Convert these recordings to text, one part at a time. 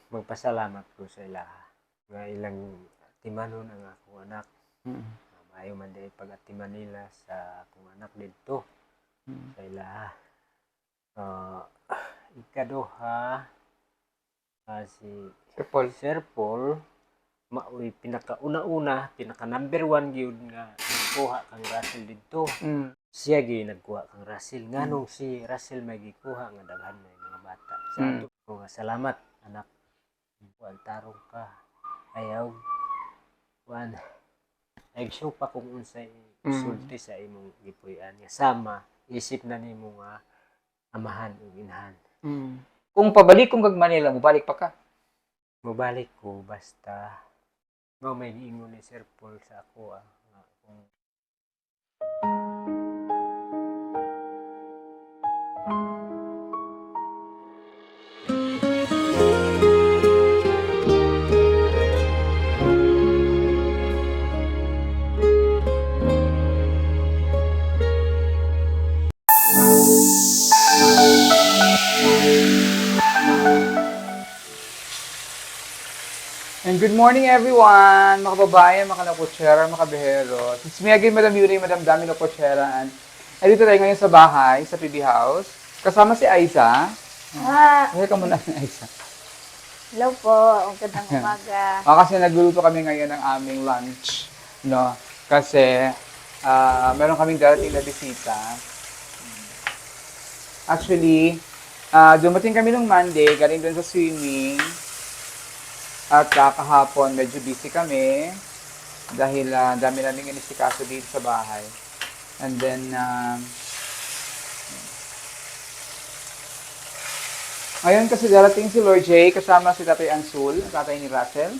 magpasalamat ko sa ilaha nga ilang timanon ang akong anak. Maayo man di pag-atiman nila sa akong anak didto sa ilaha. Ikaduha, si Sir Paul maoy pinakauna-una, pinaka number 1 gyud nga nagkuha kang Russell didto. Siya gyud nagkuha kang Russell. Nganong si Russell may gikuha nga daghan may mga bata. Sa ato ko nga salamat anak. Kuan tarong ka. Ayaw kuan nag-show pa kung unsay sulti sa imong gipuy-an nga sama isip na nimo nga amahan ug inahan. Kung pabalik kong kag Manila, mubalik pa ka? Mubalik ko basta may giingon ni Sir Paul sa ako nga kung And good morning everyone, mga kababayan, mga kanaputsera, mga kabehero. It's me again, Madam Yuri, Madam Dami Naputsera. And dito tayo ngayon sa bahay, sa PB House. Kasama si Aiza. Welcome muna si Aiza. Hello po, magandang umaga. Kasi nagluluto kami ngayon ng aming lunch. No? Kasi meron kaming darating na bisita. Actually, dumating kami nung Monday, galing doon sa swimming. At kahapon, medyo busy kami dahil dami namin inisikaso dito sa bahay. And then, ngayon kasi darating si Lord J, kasama si Tatay Ansul, tatay ni Russell.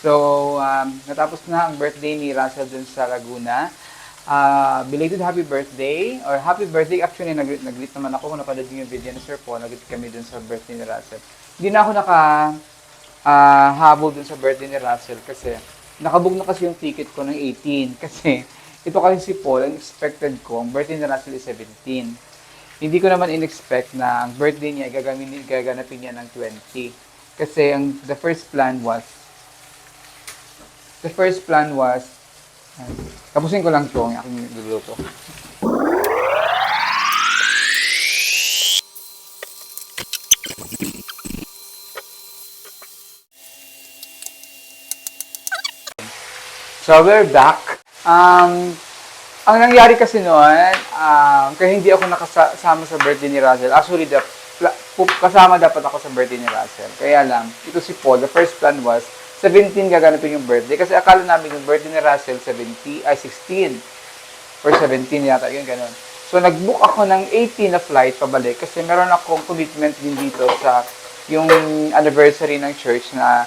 So, natapos na ang birthday ni Russell dun sa Laguna. Belated happy birthday, or happy birthday, actually nag-greet naman ako kung napanood yung video ni Sir Paul, nag-greet kami dun sa birthday ni Russell. Hindi na ako habol dun sa birthday ni Russell kasi nakabook na kasi yung ticket ko ng 18 kasi ito kasi si Paul, ang expected ko, ang birthday ni Russell is 17. Hindi ko naman in-expect na ang birthday niya gaganapin niya ng 20 kasi the first plan was tapusin ko lang ito ang aking niluluto. So, we're back. Ang nangyari kasi noon, kaya hindi ako nakasama sa birthday ni Russell. Actually, kasama dapat ako sa birthday ni Russell. Kaya lang, ito si Paul, the first plan was, 17 gaganapin yung birthday. Kasi akala namin yung birthday ni Russell, 16. Or 17 yata, yun ganun. So, nag-book ako ng 18 na flight pabalik kasi meron akong commitment din dito sa yung anniversary ng church na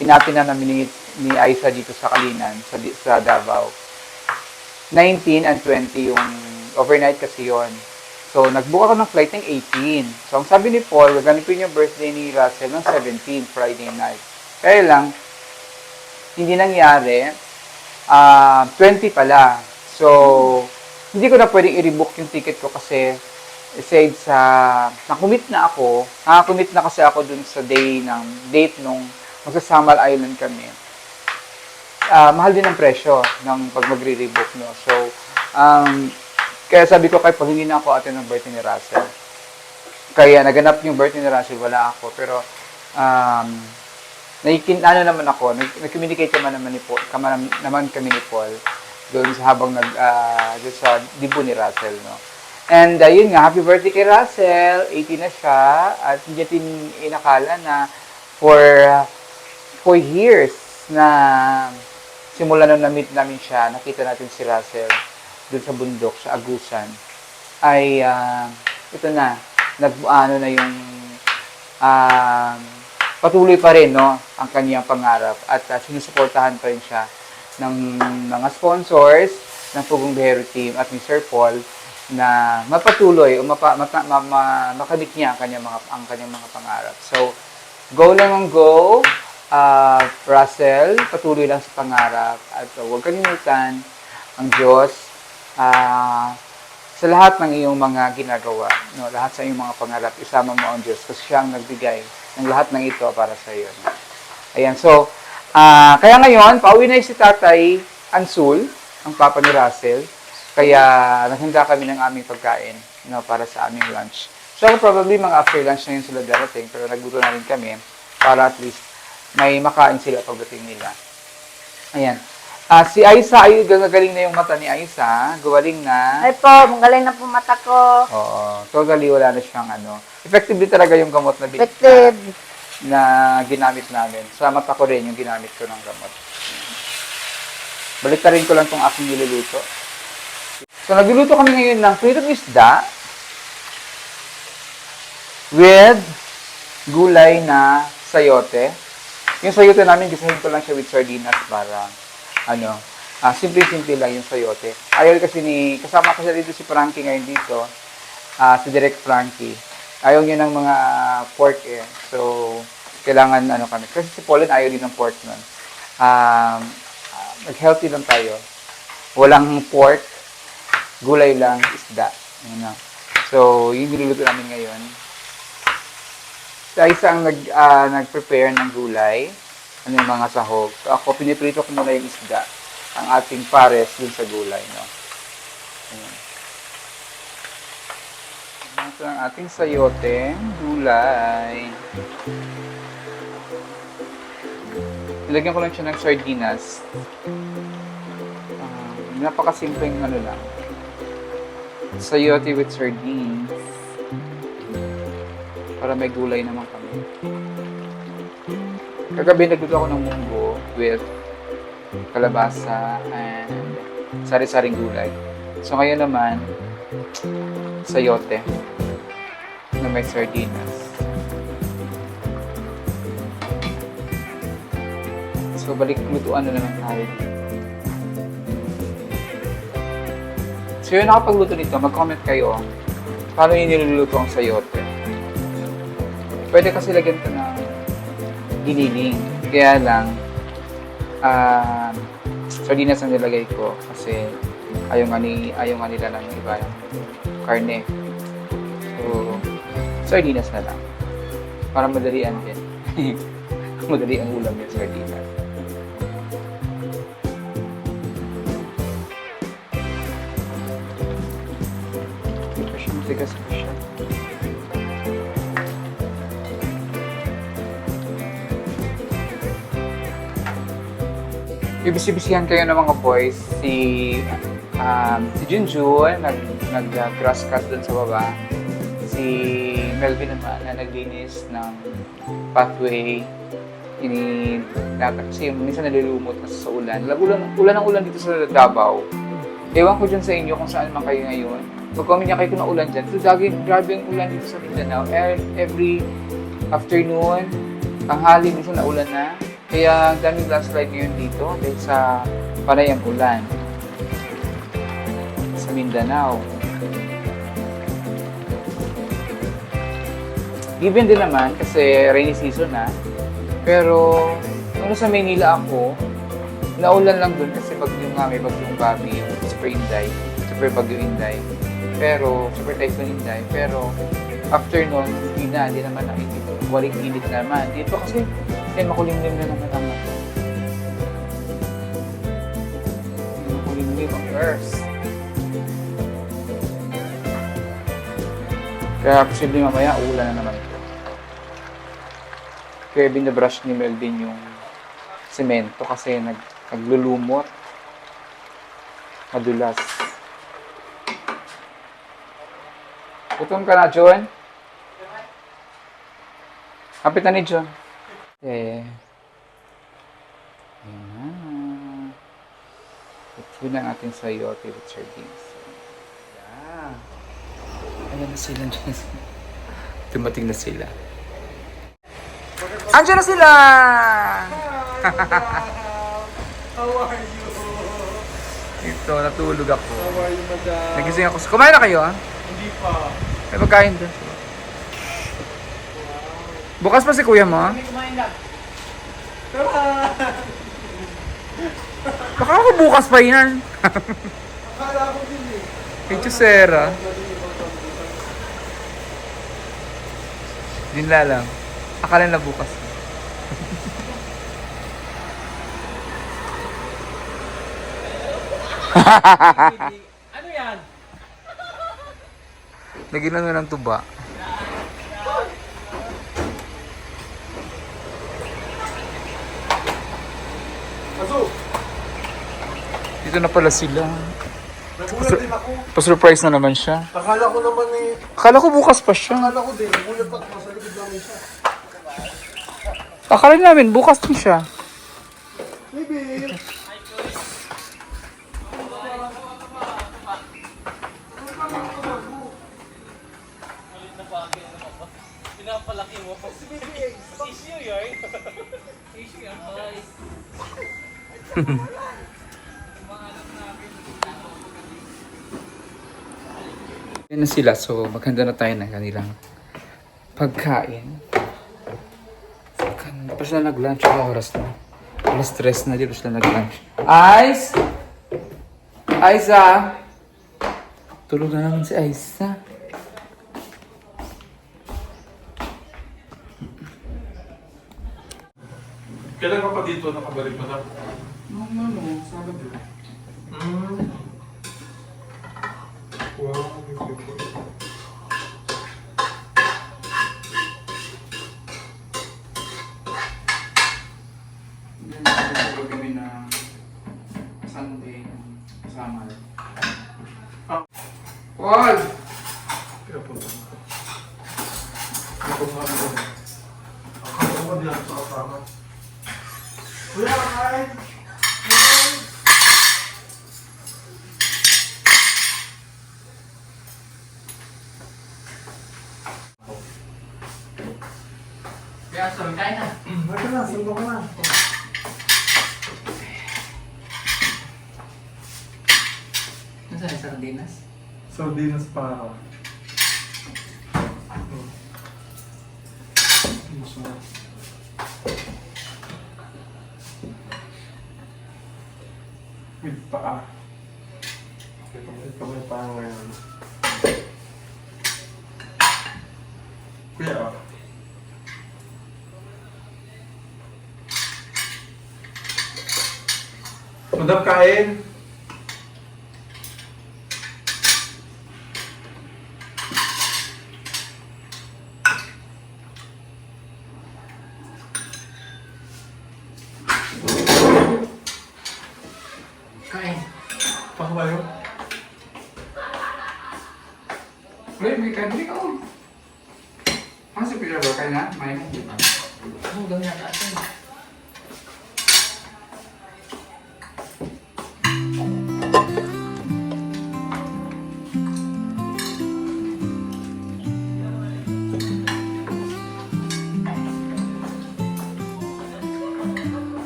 pinapina namin ni Aiza dito sa Kalinan, sa Davao. 19 and 20 yung overnight kasi yon. So, nag-book ako ng flight ng 18. So, ang sabi ni Paul, gaganapin yung birthday ni Russell ng 17, Friday night. Kaya lang, hindi nangyari. 20 pala. So, hindi ko na pwedeng i-rebook yung ticket ko kasi aside sa nakumit na ako, nakakumit na kasi ako dun sa date nung magsa-Samal Island kami. Mahal din ang presyo ng pag magre-rebook, no? So, kaya sabi ko kay Paul, hindi na ako attend ng birthday ni Russell. Kaya naganap yung birthday ni Russell, wala ako. Pero, naman ako, nag-communicate naman kami ni Paul doon sa habang doon sa dibo ni Russell, no? And, yun nga, happy birthday kay Russell, 18 na siya, at hindi natin inakala na for 4 years na simula nung na-meet namin siya, nakita natin si Russell doon sa bundok, sa Agusan, ay ito na, na yung patuloy pa rin, no, ang kanyang pangarap at sinusuportahan pa rin siya ng mga sponsors ng Pugong Bihero Team at ni Sir Paul na mapatuloy o makamit niya ang kanyang mga pangarap. So, go lang ang go. Russell, patuloy lang sa pangarap at huwag kalimutan ang Diyos sa lahat ng iyong mga ginagawa, no? Lahat sa iyong mga pangarap, isama mo ang Diyos kasi siya ang nagbigay Ang lahat ng ito para sa iyo. Ayan, so, kaya ngayon, pauwi na si Tatay Ansul, ang papa ni Russell. Kaya naghanda kami ng aming pagkain para sa aming lunch. So, probably mga after lunch na yun sila darating, pero nagluto na rin kami para at least may makain sila pagdating nila. Ayan. Si Aisa, ay gagaling na yung mata ni Aisa. Gawaling na. Ay po, magaling na po mata ko. Oo. Totally wala na siyang Effective din talaga yung gamot na Effective. na ginamit namin. Sa mata ko rin yung ginamit ko ng gamot. Baliktarin ko lang tong aking niluluto. So, nagluluto kami ngayon ng pritong isda with gulay na sayote. Yung sayote namin, gisahin ko lang siya with sardinas para, simple-simple lang yung sayote. Ayaw kasi kasama kasi dito si Frankie ngayon dito, si Direk Frankie. Ayaw niya ng mga pork eh. So, kailangan kami. Kasi si Pauline ayaw din ng pork nun. Mag-healthy lang tayo. Walang pork, gulay lang, isda. So, yung niluluto namin ngayon. Sa isang nag-prepare ng gulay, yung mga sahog. So, ako, piniprito ko muna yung isda. Ang ating pares dun sa gulay, no? Ayan. Ito ang ating sayoteng gulay. Nilagyan ko lang siya ng sardinas. Napakasimpleng lang. Sayote with sardines. Para may gulay naman kami. Kagabi nagluto ako ng munggo with kalabasa and sari-saring gulay. So ngayon naman, sayote na may sardinas. So balik lutuan na naman tayo. So yun, nakapagluto nito, mag-comment kayo paano yung niluluto ang sayote. Pwede kasi lagyan ito ng giniling. Kaya lang, sardinas ang nilagay ko kasi ayaw nga nila ng iba ng karne. So, sardinas na lang. Para madalian din. Madali ang ulam yung sardinas. Tigas pa siya. Ibisi-bisihan kayo ng mga boys. Si Junjun, nag-grass cut dun sa baba. Si Melvin naman na naglinis ng pathway. Kasi minsan nalilumot kasi sa ulan. Ulan ang ulan dito sa Davao. Ewan ko dyan sa inyo kung saan man kayo ngayon. Mag-comment niya kayo kung naulan dyan. So, grabe ang ulan dito sa Mindanao. Every afternoon, tanghali, minsan naulan na. Kaya ang daming landslide ngayon dito dahil sa panayang ulan sa Mindanao. Given din naman kasi rainy season na. Pero nung sa Maynila ako, naulan lang dun kasi may bagyong Bobby, yung Super Inday, Super Bagyo Inday. Pero, Super Typhoon Inday. Pero, after nun, hindi naman nakikita. Waling init naman. Dito kasi, makulimlim na naman ang makulimlim ang earth. Kaya, posible mamaya, ulan na naman ito. Kaya binabrush ni Melvin yung semento kasi naglulumot. Madulas. Gutom ka na, John? Kapitan ni John. Ayan na. Ito na ang ating sayote with sardines. Yeah. Ayan na sila, John. Dumating na sila. Andiyan na sila! How are you? Ito, natulog ako. How are you, madam? Nagising ako. Kumain na kayo, ha? Hindi pa. May pagkain doon. Bukas pa si kuya mo? Kami kumain lang. Baka ako bukas pa yan. Akala ko din eh. Kay Chusera. Dinla lang. Akala na bukas. Ano yan? Lagyan lang ng tuba. Dito na pala sila. Nagulat din ako. Pa-surprise na naman siya. Akala ko naman Akala ko bukas pa siya. akala ko din, nagulat ako. Nasa likod namin siya. Akala namin bukas din siya. Baby! Yan na sila, so maghanda na tayo ng kanilang pagkain. Hindi pa sila nag-lunch. Ano oras na? Alas 3 na, di pa sila nag-lunch. Ice! Aiza! Tulog na naman si Aiza. Kailan ka pa dito nakabalik mo na? Ano, sabi ko. Wow, Nagtulog kami na Sunday kasama. Paul! kaya punta mo. Ako nga ako. Ako nga din ako sa kasama. Kuya, kain! Kaya sabi tayo na. Mata na, sumba ka na. Nasaan yung sardinas? Sardinas pa. Masarap. With paa. Ito may paa ngayon. Kuya, madam, kain. Kain. Pakabayo. Uy, may kadri ka oh. Ano sa pila ba? Kain na? May mo. Ano ganyan ka atin?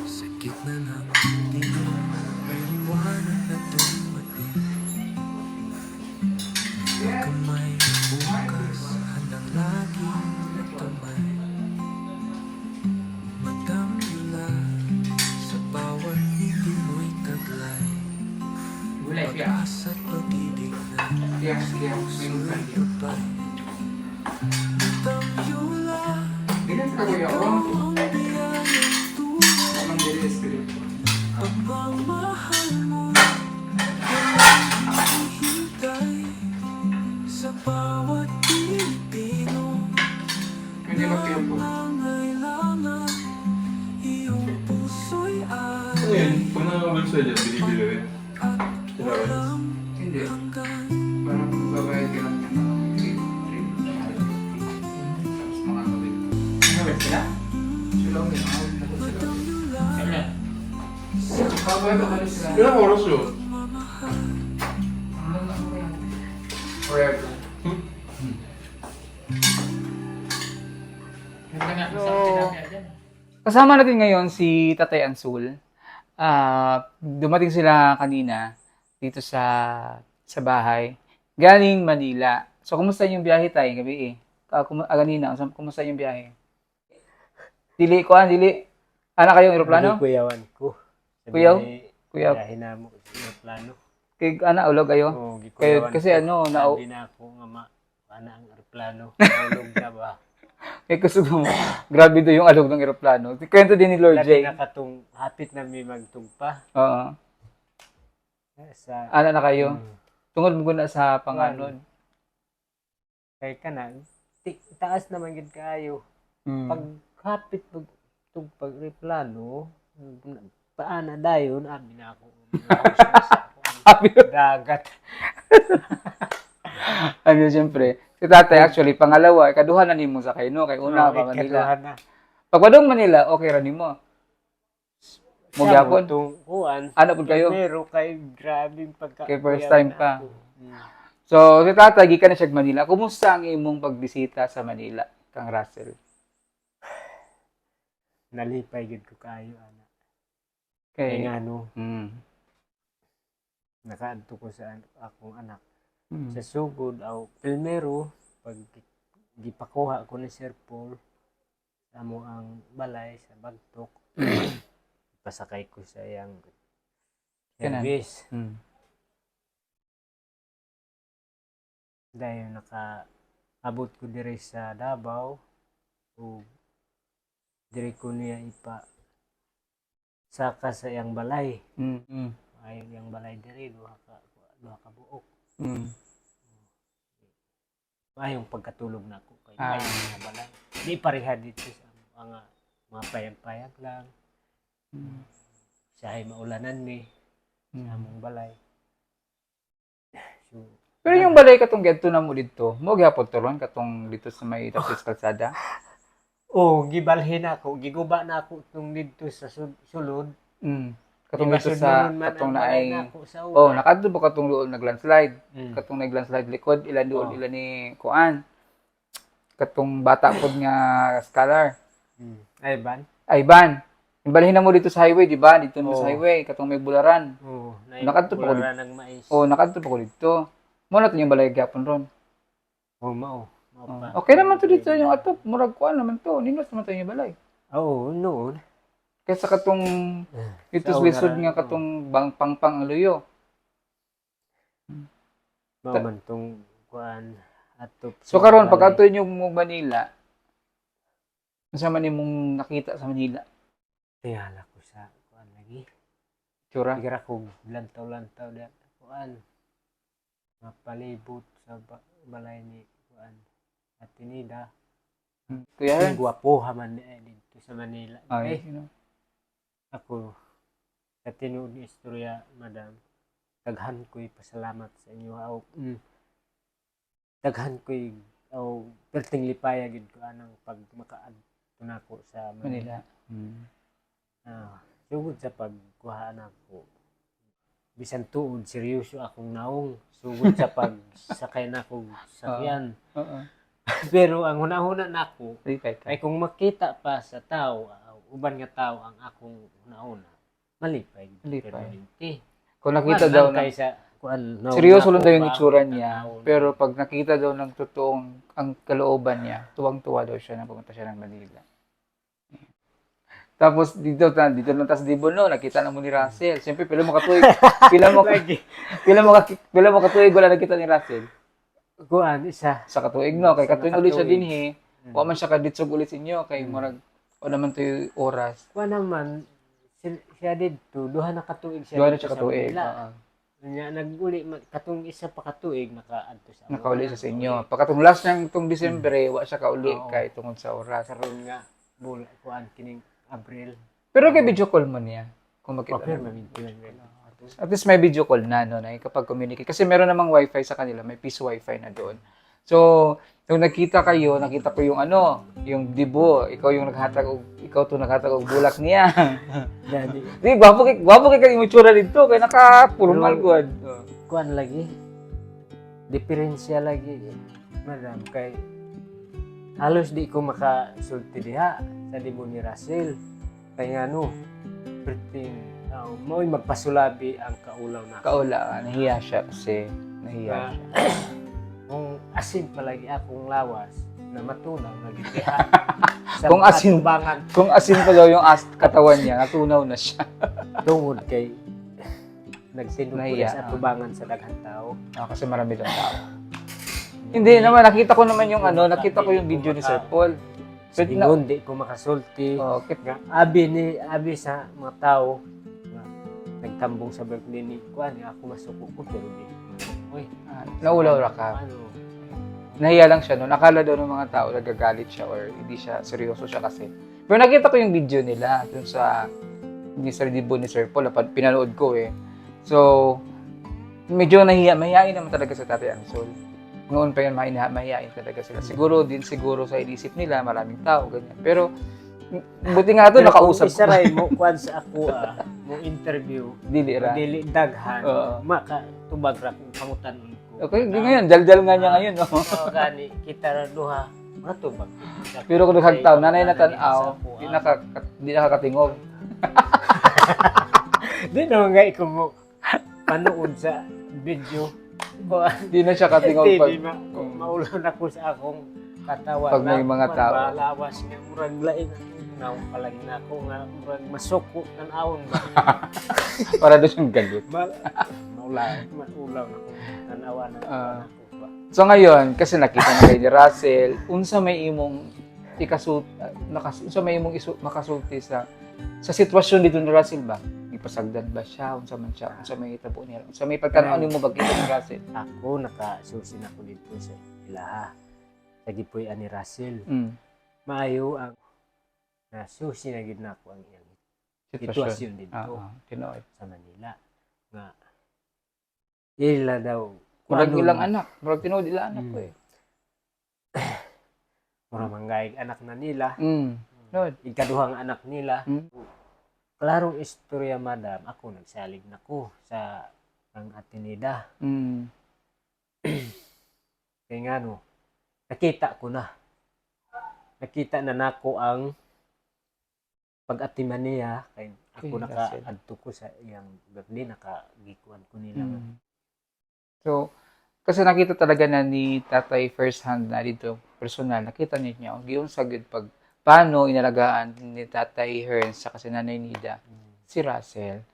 Sa gitna ng dilim, may liwanag na dumating. Kamay bukas, handang laging nagtamay. Magdamula sa bawat ngiti mo'y taglay. Gulay siya. Pag-asa at pag-ibig na Kiyang, may nungkan dito. gabay. Magdamula Ganyan sa kaguya ko. ang biyayang tunay. Tamang dili espiritu. Pagmamahal mo walang hihintay sa bawat Pilipino. Hindi magkayo po. Nangailangan iyong puso'y Ano yun? ay Kung nakakabal sa dyan, binibili rin. at Sila rin. walang Hindi. hanggan. Parang babayad ka lang niya ng trip. Tapos mga gawin. Ano sila? Sila ko yun. Awit na po sila. Kanya. Babayad ka ba sila? Ilang oras yun? Ano na ko yan? Forever. Kasama natin ngayon si Tatay Ansul. Dumating sila kanina dito sa bahay. Galing Manila. So, kumusta yung biyahe tayo gabi eh? Kanina, kumusta yung biyahe? Dili. Anak kayong aeroplano? Kuyawan ko. Kuyaw? Kuyaw. Kuyaw na mo sa plano. Kay ulog kayo? Oo, Kayo, gikuyawan kasi ko. ano, Sabi na ako nga ana ang aeroplano. Naulog na ba? Kaya gusto mo, grabe do yung alog ng eroplano. Kwento din ni Lord Lagi J. na katong hapit na may magtugpa. Oo. Sa Ano na kayo? Tungod mo na sa panganon. kay kanan, taas naman gid kaayo. Pag hapit pag replano, paana dayon abi na ako. Dagat. Ano, siyempre. Si tatay, actually, pangalawa, ikaduha na nimo sa kayo, no? Kay una, pa Manila. Ikaduhan na. Pag padong Manila, okay ra nimo. Mo gyapon. Tong kuan. Ano po kayo? Pero kay grabing pagka. Kay first time pa. ako. So, si tatay, gikan na siya Manila. Kumusta ang imong pagbisita sa Manila, Kang Russell? Nalipay gid ko kayo ana. Kay, Kay ngano, mm. nakaadto ko sa akong anak. Mm. Sa sugod aw primero pag gipakuha ko ni Sir Paul sa amo ang balay sa Bagtok. Pasakay ko sa iyang service. Mm. Dahil nakaabot ko dire sa Davao o dire ko niya ipa saka sa iyang balay. Mm. Mm. Ay iyang balay dire duha ka buok. Mm. Ayong pagkatulog na ako kay Ah. mga balay. Di pareha dito sa mga payag-payag lang. Siya ay maulanan ni sa among balay. So, Pero yung balay katong gedto na mo dito, mo gyapon turon katong dito sa may Tapis Kalsada. gibalhin ako, giguba na ako tung dito sa sulod. Mm. Katong dito sa katong na ay oh, nakadto ba katong doon naglandslide? Mm. Katong naglandslide likod ilan doon ilan ni kuan. Katong bata pod nga scholar. Ay ban? Ayban. Imbalhin na mo dito sa highway, di ba? Dito na Oo. sa highway, katong may bularan. Oo, Nakadto pa ko wala nang mais. Nakadto pa ko dito. Mo na to yung balay gyapon ron. Mao. Okay naman to dito yung atop, murag kuan naman to. Ninos naman to yung balay. Oo, noon. Kaysa katong dito sa Sa lisod unaran, nga katong pangpang ang luyo. Mao man tong kuan atop. So sa karon balay. pag ato yung mo Manila, unsa man imong nakita sa Manila? Tingala ko sa kuan lagi. Tsura. Tigira ko lantaw-lantaw da kuan. Mapalibot sa balay ni kuan Atinida. Kuya, Ang gwapo man dito sa Manila. ay, Ako sa tinuod ni istorya, madam. Daghan ko'y pasalamat sa inyo. Daghan ko'y perting lipaya gid ko anang pag makaadto nako sa Manila. Sugod sa pagkuhaan ako. Bisan tuod seryoso akong naong sugod sa pagsakay nako sakyan. Pero ang hunahuna nako ay kung makita pa sa tao, uban nga tao ang akong hunahuna, malipay. Permanente. Kung nakita daw na seryoso lang daw yung itsura niya, pero pag nakita daw ng totoong ang kalooban niya, tuwang-tuwa daw siya na pumunta siya ng Manila. Tapos dito lang tas Dibo no, nakita na mo ni Russell. Siyempre pila mo katuig wala nakita ni Russell. Kuan isa Sa katuig no, kay katuig ulit siya katuig. dinhi. Wa man siya kaditsog ulit sa inyo kay murag o naman to yung oras. kuan naman siya dito duha na katuig siya. Duha na dito siya sa katuig. Manila. Nya naguli katong isa pa katuig nakaadto sa Nakauli siya sa inyo. Pagkatong last niyang itong Disyembre, wa siya kauli Oo. kay tungod sa oras. karon nga kuan kining April. Pero kay video call mo niya. Kung makita. Okay, mamintuan. At least may video call na, no, na kapag communicate. Kasi meron namang wifi sa kanila, may piece wifi na doon. So, nung nakita ko yung yung Dibo, ikaw naghatag og bulak niya. Dadi. Di, gwapo kay kang itsura dito, kay naka-formal good. Kuan lagi. Diferensya lagi. Madam, kay halos di ko makasulti diha sa Dibo ni Russell. Kaya perting mo'y magpasulabi ang kaulaw na. Kaula, nahiya siya kasi. Nahiya siya. Kung asin palagi akong lawas na matunaw na gitiha sa Kung asin- atubangan Kung asin pa daw yung katawan niya, natunaw na siya. tungod kay nagsinod ko Nahiya, sa atubangan sa daghang tao. Kasi marami lang tao. Hindi naman, nakita ko naman yung nakita ko yung video ni Sir Paul. Pero Ingon, di ko makasulti. Okay. Nga, abi sa mga tao, nga, nagtambong sa birthday ni Kuan, nga ako masuko ko, pero di. Uy, Naulaw ra ka. ano, Nahiya lang siya noon. Akala daw ng mga tao nagagalit siya or hindi siya, seryoso siya kasi. Pero nakita ko yung video nila dun sa ni Sir Dibo ni Sir Paul. Pinanood ko eh. So, medyo mahihain naman talaga sa Tatay Ansol. Noon pa yan, mahihain talaga sila. Siguro sa inisip nila, maraming tao, ganyan. Pero, buti nga ito, pero nakausap kung isa ko. ray mo, Kuan sa ako, mo interview, Dili ra. dili daghan, Oo. makatubag ra kung pangutan ko. Okay, ngayon, daldal nga niya ngayon, no? Oo, gani, kita ra duha, matubag. Pero kung naghagtaw, nanay na tanaw, di nakakatingog. Di naman nga ikaw mo panood sa video. Di na siya katingog pag... Di maulan ako sa akong katawan. Pag may mga tao. Balawas nga, murag lain. Naw palagi na ako nga, murag masuko ng awon ba? Para doon siyang galit. Maulaw na akong tanawa ng ako ba? So ngayon, kasi nakita na kayo ni Russell, unsa may imong makasulti sa sitwasyon dito ni Russell ba? Ipasagdan ba siya? Unsa man siya? Unsa may hitabo niya? Unsa may pagkanaon nimo bagkita ni Russell? Ako, nakasusin ako dito sa ilaha. Sa gipoy ani Russell. Maayo ang nasusi na gid nako ang iyang sitwasyon dito Tinood. sa Manila. Nga, ila daw. Murag ilang anak. Murag tinood ilang anak ko eh. Murag manggaig anak na nila. Tinood. Ikaduhang anak nila. Klarong istorya, madam. Ako, nagsalig na ko sa ang Atenida. Kaya nga no, nakita ko na. Nakita na nako ang pag-atiman niya. Kaya ako naka-adto ko sa iyang birthday. Nakagikuan ko nila. So, kasi nakita talaga na ni Tatay first hand na dito, personal, nakita niya, giyon sagid pag paano inalagaan ni Tatay Hearns sa kasi Nanay Nida si Russell.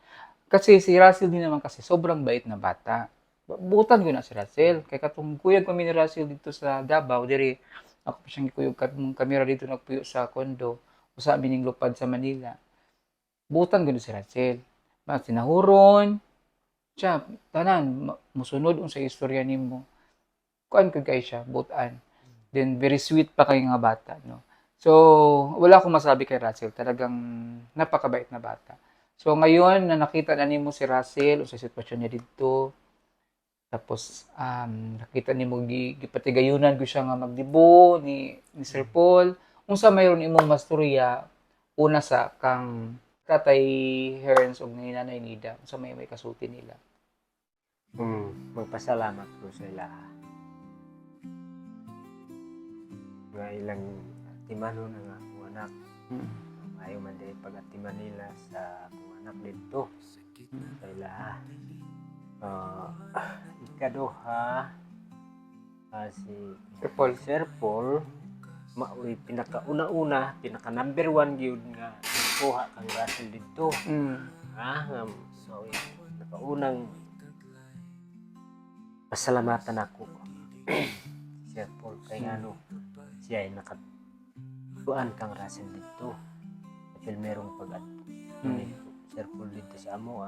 Kasi si Russell din naman kasi sobrang bait na bata. Butan ko na si Russell. Kaya katong kuyog kami ni Russell dito sa Davao, diri ako pa siyang ikuyog katong kamera dito nagpuyo sa kondo, usa bining lupad sa Manila. Butan ko na si Russell. Sinahuron, siya, tanan, musunod sa istorya nimo. Kuan ko kay siya, butan. Then, very sweet pa kayo nga bata, no? So, wala akong masabi kay Russell. Talagang napakabait na bata. So, ngayon, na nakita na nimo si Russell, o sa sitwasyon niya dito, tapos, nakita nimo, gipatigayunan ko siya nga magdibo ni Sir Paul. Unsa mayroon imong masturya, una sa kang Tatay Hearns o ni Nanay Nida, unsa may kasulti nila. Magpasalamat ko sa ila. Nga ilang timanon ang akong anak. Ayaw man din pag-atiman nila sa akong anak dito. Sa ila. Ikaduha, si Sir Paul, maoy pinaka-una-una, pinaka-number 1 gyud nga kuha kang Russell dito. Maoy pinaka-unang pasalamatan ako. Sir Paul, kay ano, siya ay nakatuan kang Russell dito. Dahil merong Sir Paul dito sa amo,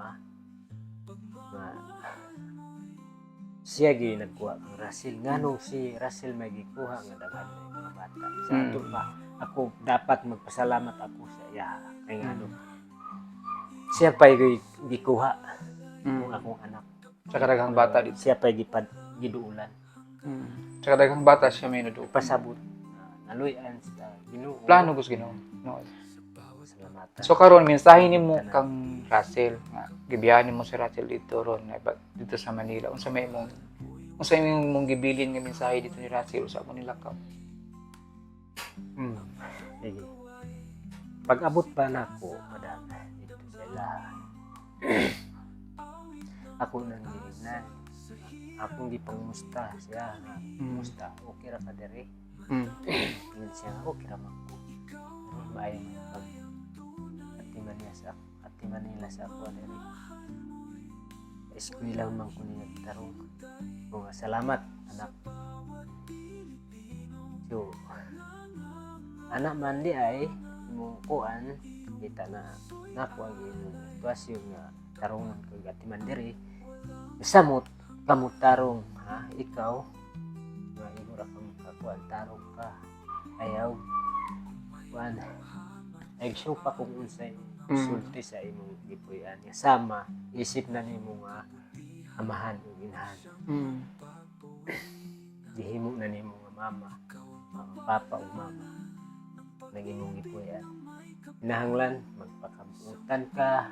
siya gi nagkuha kang Russell. Nganong si Russell may gikuha nga daghan mga bata. Sa ato pa, ako dapat magpasalamat ako sa iya. Kay ngano, siya pa gikuha ng akong anak. Tsaka daghang bata dito. Siya pa giduulan. Tsaka daghang bata siya may nudo. Pasabot. Naluyan sa Ginoo. Plano gusto Ginoo. No. Salamatan. So karon mensahe nimo kang Russell nga gibiyahan nimo si Russell dito ron dito sa Manila. Unsa may imong gibilin nga mensahe dito ni Russell sa mo nilakaw. Sige. Pag-abot pa nako, madam, dito sa ila. Ako nang giingnan. Akong gipangumusta siya. Musta, okay ra ka dere. Yun siya, okay ra man ko. Maayo pag atiman nila sa ako dere. Eskwela man ko niya tarong. Salamat, anak. So, anak man di ay imong kuan kita na nako ang imong sitwasyon nga tarungon kag atiman diri samot kamot tarong ha ikaw nga imo ra ka makakuan tarong ka ayaw kuan ay supa kung unsay sulti sa imong gipuy-an nga sama isip na nimo nga amahan ug inahan gihimo na nimo nga mama papa ug mama nagimong gipuy-an kinahanglan magpakabutan ka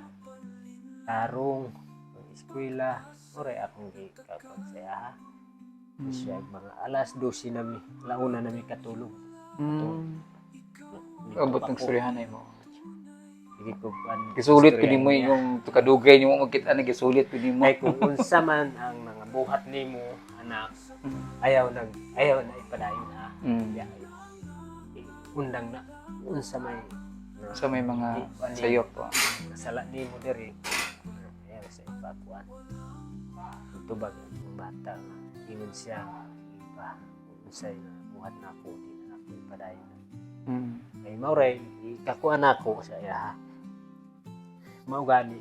tarong eskwela oray akong gikakuan sa iya ha siya mga alas 12 nami launa nami katulog Abot ng storyahan na mo. sige ko kuan Gisulit pili mo yung tukadugay nyo magkita na gisulit pili mo. ay kung unsa man ang mga buhat nimo anak ayaw na ipadayon ha Di ay undang na unsa may So may mga sayop po. nasala nimo diri ayaw sa ipakuan tubag ang bata nga ingon siya iba unsay na buhat nako di na ako ipadayon ay mauray ikakuan ako sa iya ha mao gani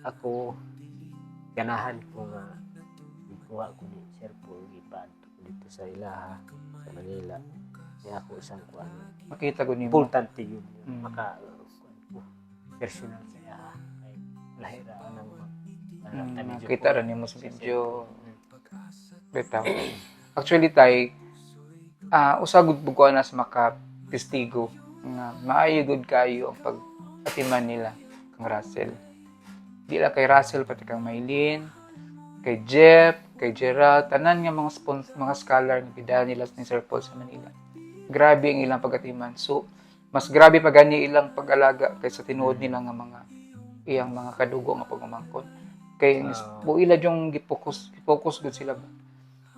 ako ganahan ko nga ikuha ko ni Sir Paul ipadto ko dito sa ilaha sa Manila niya ako isang kuan Makita ko ni mo. importante yun maka kuan ko personal sa iya ha ay lahira nang Makita rin mo sa video. Bitaw. Actually tay usagod buko na sa maka-testigo nga maayo gud kayo ang pag-atiman nila kang Russell. Di lang kay Russell pati kang Maylin, kay Jeff, kay Gerald, tanan nga mga scholar nga pidaan nila ni Sir Paul sa Manila. Grabe ang ilang pag-atiman. So mas grabe pa gani ilang pag-alaga kaysa tinuod nila nga mga iyang mga kadugo nga pagmamangkon. Kay buila yung gipokus gud sila ba.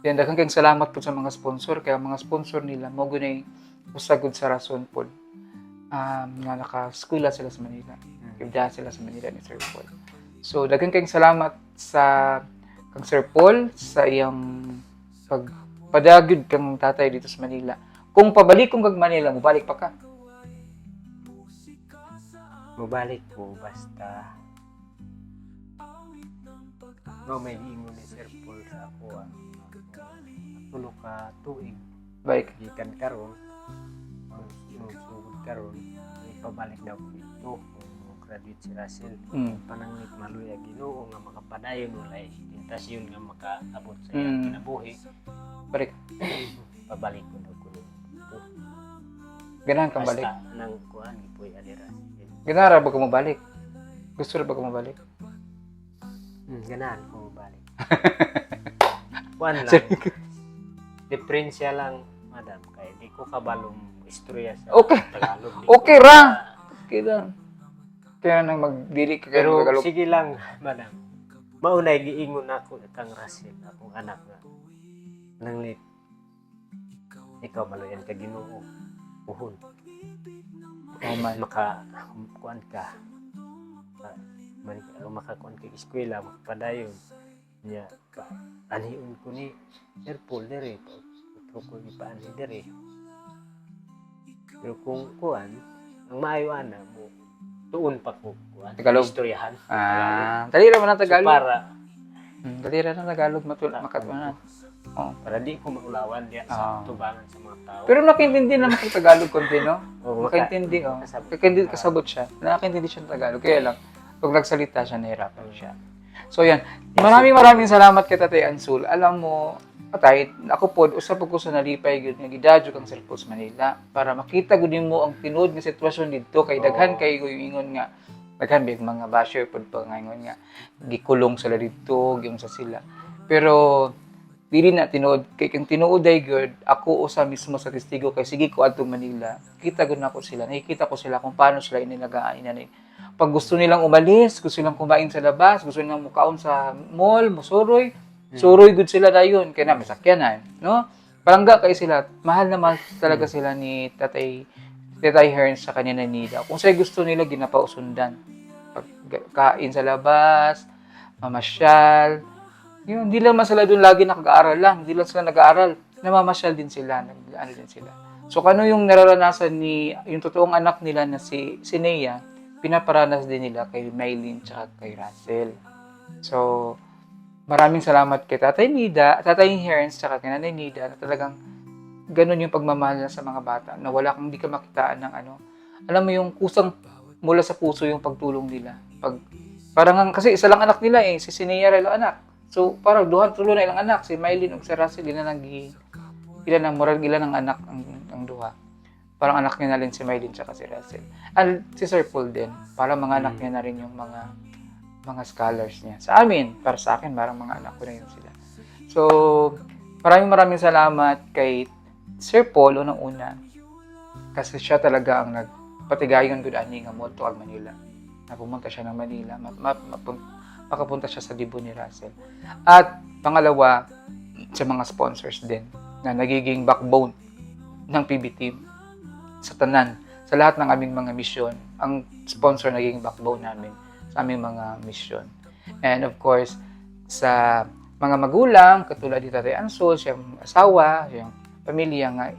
Then daghang kayong salamat po sa mga sponsor kaya mga sponsor nila mo gunay usagod sa rason po nga naka-eskwela sila sa Manila. Kaya sila sa Manila ni Sir Paul. So daghang kayong salamat sa kang Sir Paul sa iyang pagpadagud kang tatay dito sa Manila. Kung pabalik kong kag Manila, mubalik pa ka. mabalik ko basta no may giingon ni Sir Paul sa ako tulo ka tuig Balik. gikan karon sugod karon ipabalik daw ko dito kung graduate si Russell pananglit maluy ang Ginoo nga makapadayon walay tentasyon nga makaabot sa iyang kinabuhi Balik. pabalik ko daw ko dito Ganahan kang balik. basta nang kuan gipuy ali Russell Ganara ba ko mabalik? Gusto ra ba ko mabalik? ganahan ko balik kuan lang diferensya lang madam kay di ko kabalong istorya sa Okay. Tagalog Okay ra. Okay ra. Kaya nang magdili ka pero Tagalog. sige lang madam maunay giingon ako kang Russell akong anak nga nanglit ikaw maluyan ka Ginoo puhon Oh man. maka kuan ka makakuan ka eskwela makapadayon niya aniun ko ni Sir Paul dere ko ipaani dere pero kung kuan ang maayo ana mo tuon pa ko kuan Tagalog. istoryahan Dali ra man ang so, Tagalog. para Dali ra ang Tagalog makatunan. Oh. para di ko maulawan diya sa tubangan sa mga tao Pero nakaintindi naman sa Tagalog konti, no? Oo, Nakaintindi, oh. kasabot. Nakaintindi, kasabot siya. Nakaintindi siya ng Tagalog. Kaya lang, pag nagsalita siya, nahirapan siya. So, yan. Maraming salamat kay Tatay Ansul. Alam mo, patay, ako po, usap ko sa nalipay, nga gidadyo kang Sir Paul sa Manila, para makita ko din mo ang tinuod nga sitwasyon dito, kay daghan kay ko yung ingon nga, daghan big mga basher pod pa nga ingon nga, gikulong sila dito, giyon sa sila. Pero, dili na tinuod kay kang tinuod ay good ako usa mismo sa testigo kay sige ko adtong Manila kita gud nako sila nakikita ko sila kung paano sila inilagaan inani pag gusto nilang umalis gusto nilang kumain sa labas gusto nilang mukaon sa mall musuroy suroy gud sila dayon kay na may sakyanan no palangga kay sila mahal na mahal talaga sila ni Tatay Hearns sa kanina nila kung say gusto nila ginapausundan pagkain sa labas mamasyal yun, hindi lang sila doon lagi nakag-aaral lang. Hindi lang sila nag-aaral. Namamasyal din sila. Ano din sila. So, ano yung nararanasan yung totoong anak nila na si Nea, pinaparanas din nila kay Mylene tsaka kay Russell. So, maraming salamat kay Tatay Nida, Tatay Herns, tsaka kay Nanay Nida, na talagang ganun yung pagmamahal na sa mga bata, na hindi ka makitaan ng ano. Alam mo yung kusang mula sa puso yung pagtulong nila. Kasi isa lang anak nila si Nea Relo anak. So, parang tulo na ilang anak, si Mylene o si Russell, ilan ang anak ang duha. Parang anak niya na rin si Mylene tsaka si Russell. At si Sir Paul din, parang mga anak niya na rin yung mga scholars niya. Sa amin, para sa akin, parang mga anak ko na yun sila. So, maraming salamat kay Sir Paul unang-una. Kasi siya talaga ang nagpatigayon doon ani nga moto ag Manila. Napumunta siya ng Manila, makapunta siya sa Dibo ni Russell. At pangalawa, sa mga sponsors din na nagiging backbone ng PB team sa tanan, sa lahat ng aming mga misyon. Ang sponsor naging backbone namin sa aming mga misyon. And of course, sa mga magulang, katulad ni Tatay Ansol, siyang asawa, siyang pamilya nga,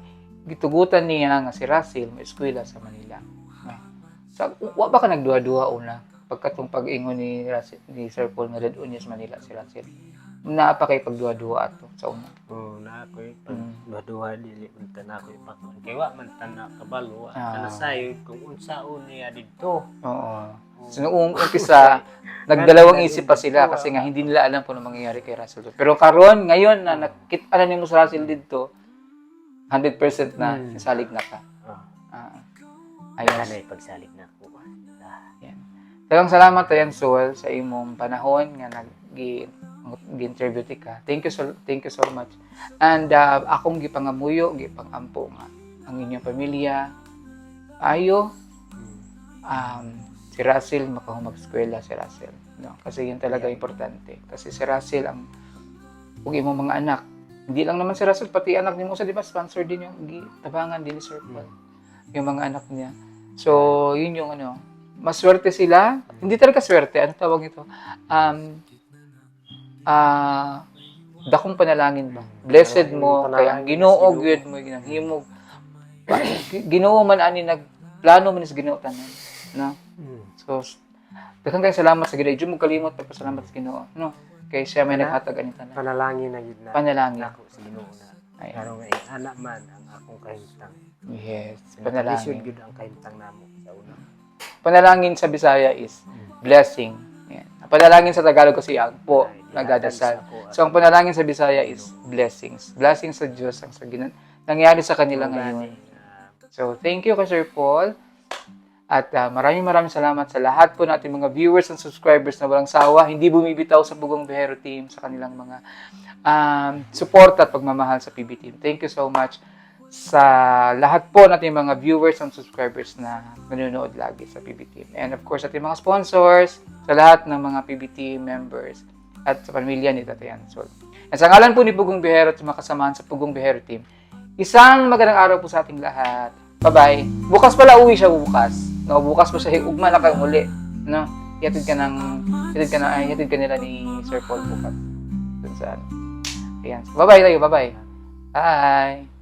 gitugutan niya nga si Russell, may eskwela sa Manila. Wa ba ka nagduha-duha una? Pagkatong pag-ingon ni Sir Paul nga dadun niya sa Manila si Russell. Naapa kay pagduha-duha ato sa una. Oo, na ako pagduha dili unta na ako ipakon. Kay wa man tanak kabalo, ana sayo kung unsaon niya didto. Oo. So, noong umpisa, nagdalawang isip pa sila kasi nga hindi nila alam kung ano mangyayari kay Russell. Pero ngayon na nakita ni mo sa Russell dito, 100% na salig na ka. Ayun na pagsalig na ako. Yan. Talagang salamat Tayan Sol sa imong panahon nga nag-interview ka. Thank you so much. And akong gipangamuyo, gipangampo nga ang inyong pamilya. Si Russell makahumag-eskwela si Russell. No? Kasi yun talaga importante. Kasi si Russell ang ug imong mga anak. Hindi lang naman si Russell, pati anak ni Musa, di ba? Sponsor din yung tabangan din ni Sir Paul. Yung mga anak niya. So, yun yung maswerte sila. Hindi talaga swerte. Ano tawag ito? Dakong panalangin ba? Blessed mo, kaya ang Ginoo gyud mo ginahimog. Ginoo man ani nagplano man is Ginoo tanan, no? So, daghang kay salamat sa Ginoo. Diyo mo kalimot pagpasalamat sa Ginoo, no? Kay siya may naghatag ani tanan. Panalangin na gid na. Panalangin Ako sa Ginoo na. Ay. Karon nga anak man ang akong kahimtang. Yes, Isod panalangin. gyud ang kahimtang namo sa una. Panalangin sa Bisaya is blessing. Yan. Ang panalangin sa Tagalog kasi agpo, nagadasal. So, ang panalangin sa Bisaya is blessings. Blessings sa Diyos ang nangyari sa kanila ngayon. So, thank you kay Sir Paul. At maraming salamat sa lahat po natin mga viewers and subscribers na walang sawa. Hindi bumibitaw sa Pugong Bihero team, sa kanilang mga support at pagmamahal sa PB team. Thank you so much sa lahat po natin mga viewers and subscribers na nanonood lagi sa PB team. And of course, ating mga sponsors, sa lahat ng mga PB team members at sa pamilya ni Tatay Ansol. At sa ngalan po ni Pugong Bihero at sa mga kasamahan sa Pugong Bihero team, isang magandang araw po sa ating lahat. Bye-bye. Bukas pala uwi siya bukas. No, bukas po siya ugma na kayo muli. No? Hatid ka nila ni Sir Paul bukas. Dun sa Ayan. Bye-bye tayo. Bye-bye. Bye.